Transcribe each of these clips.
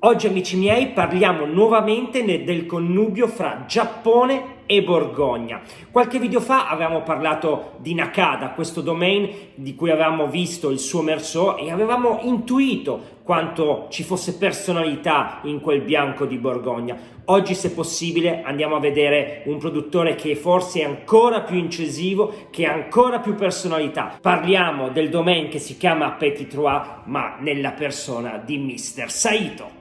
Oggi, amici miei, parliamo nuovamente del connubio fra Giappone e Borgogna. Qualche video fa avevamo parlato di Nakada, questo domain di cui avevamo visto il suo merceau e avevamo intuito quanto ci fosse personalità in quel bianco di Borgogna. Oggi, se possibile, andiamo a vedere un produttore che forse è ancora più incisivo, che ha ancora più personalità. Parliamo del domain che si chiama Petit Trois, ma nella persona di Mr. Saito.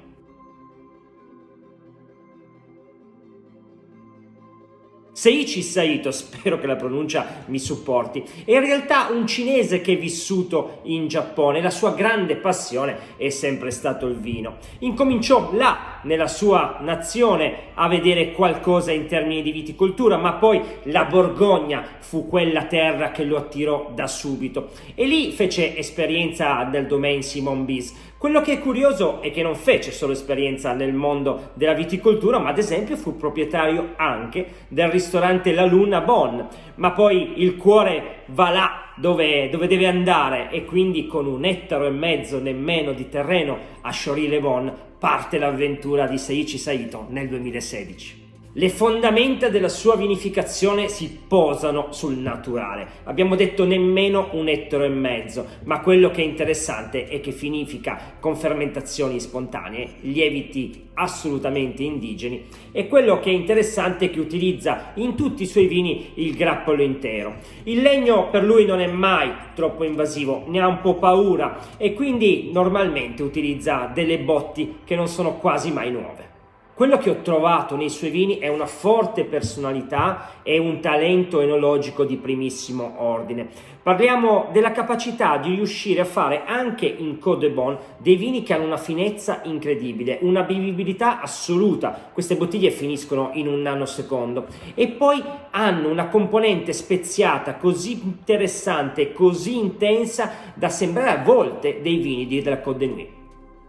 Seiichi Saito, spero che la pronuncia mi supporti, è in realtà un cinese che è vissuto in Giappone. La sua grande passione è sempre stato il vino. Incominciò là, nella sua nazione, a vedere qualcosa in termini di viticoltura, ma poi la Borgogna fu quella terra che lo attirò da subito. E lì fece esperienza del domain Simon Bis. Quello che è curioso è che non fece solo esperienza nel mondo della viticoltura, ma ad esempio fu proprietario anche del ristorante La Luna a Bonn. Ma poi il cuore va là dove deve andare, e quindi con 1,5 ettari nemmeno di terreno a Chory-le-Bonne parte l'avventura di Seiichi Saito nel 2016. Le fondamenta della sua vinificazione si posano sul naturale. Abbiamo detto nemmeno 1,5 ettari, ma quello che è interessante è che vinifica con fermentazioni spontanee, lieviti assolutamente indigeni, e quello che è interessante è che utilizza in tutti i suoi vini il grappolo intero. Il legno per lui non è mai troppo invasivo, ne ha un po' paura e quindi normalmente utilizza delle botti che non sono quasi mai nuove. Quello che ho trovato nei suoi vini è una forte personalità e un talento enologico di primissimo ordine. Parliamo della capacità di riuscire a fare anche in Côte de Beaune dei vini che hanno una finezza incredibile, una bevibilità assoluta. Queste bottiglie finiscono in un nanosecondo e poi hanno una componente speziata così interessante, così intensa da sembrare a volte dei vini della Côte de Nuits.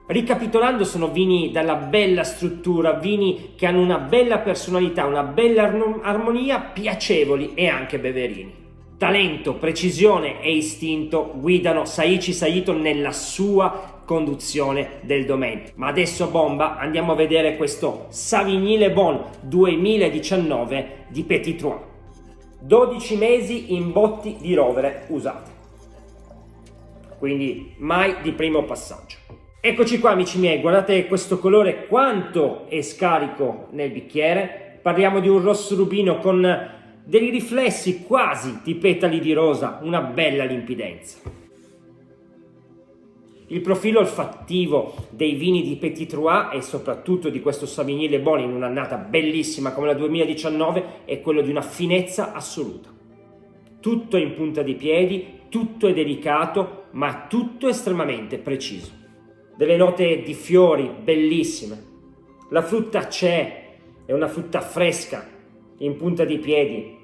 Ricapitolando, sono vini dalla bella struttura, vini che hanno una bella personalità, una bella armonia, piacevoli e anche beverini. Talento, precisione e istinto guidano Seiichi Saito nella sua conduzione del domain. Ma adesso, bomba, andiamo a vedere questo Savigny-le-Bon 2019 di Petit Trois. 12 mesi in botti di rovere usate, quindi mai di primo passaggio. Eccoci qua, amici miei, guardate questo colore quanto è scarico nel bicchiere. Parliamo di un rosso rubino con dei riflessi quasi di petali di rosa, una bella limpidenza. Il profilo olfattivo dei vini di Petit Trois e soprattutto di questo Savigny-le-Bon in un'annata bellissima come la 2019 è quello di una finezza assoluta. Tutto è in punta di piedi, tutto è delicato, ma tutto estremamente preciso. Delle note di fiori bellissime. La frutta c'è, è una frutta fresca, in punta di piedi.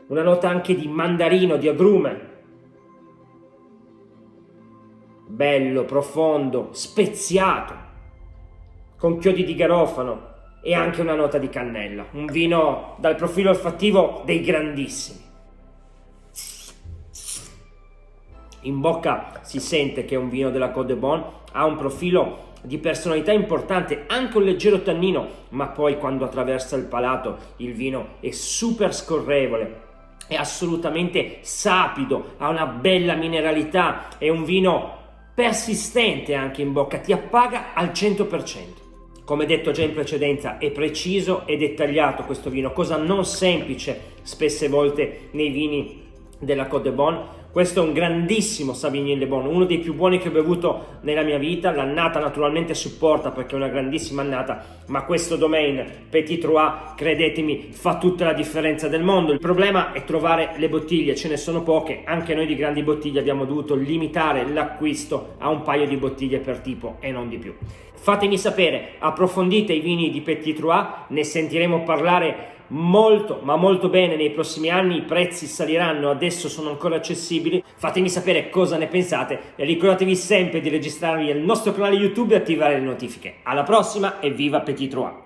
Una nota anche di mandarino, di agrume. Bello, profondo, speziato, con chiodi di garofano e anche una nota di cannella. Un vino dal profilo olfattivo dei grandissimi. In bocca si sente che è un vino della Côte de Beaune, ha un profilo di personalità importante, anche un leggero tannino, ma poi quando attraversa il palato il vino è super scorrevole, è assolutamente sapido, ha una bella mineralità, è un vino persistente anche in bocca, ti appaga al 100%. Come detto già in precedenza, è preciso e dettagliato questo vino, cosa non semplice spesse volte nei vini della Côte de Beaune. Questo è un grandissimo Savigny-le-Bon, uno dei più buoni che ho bevuto nella mia vita. L'annata naturalmente supporta perché è una grandissima annata, ma questo domain Petit Trois, credetemi, fa tutta la differenza del mondo. Il problema è trovare le bottiglie, ce ne sono poche, anche noi di grandi bottiglie abbiamo dovuto limitare l'acquisto a un paio di bottiglie per tipo e non di più. Fatemi sapere, approfondite i vini di Petit Trois, ne sentiremo parlare molto ma molto bene nei prossimi anni. I prezzi saliranno, adesso sono ancora accessibili. Fatemi sapere cosa ne pensate e ricordatevi sempre di registrarvi al nostro canale YouTube e attivare le notifiche. Alla prossima e viva Petit Trois!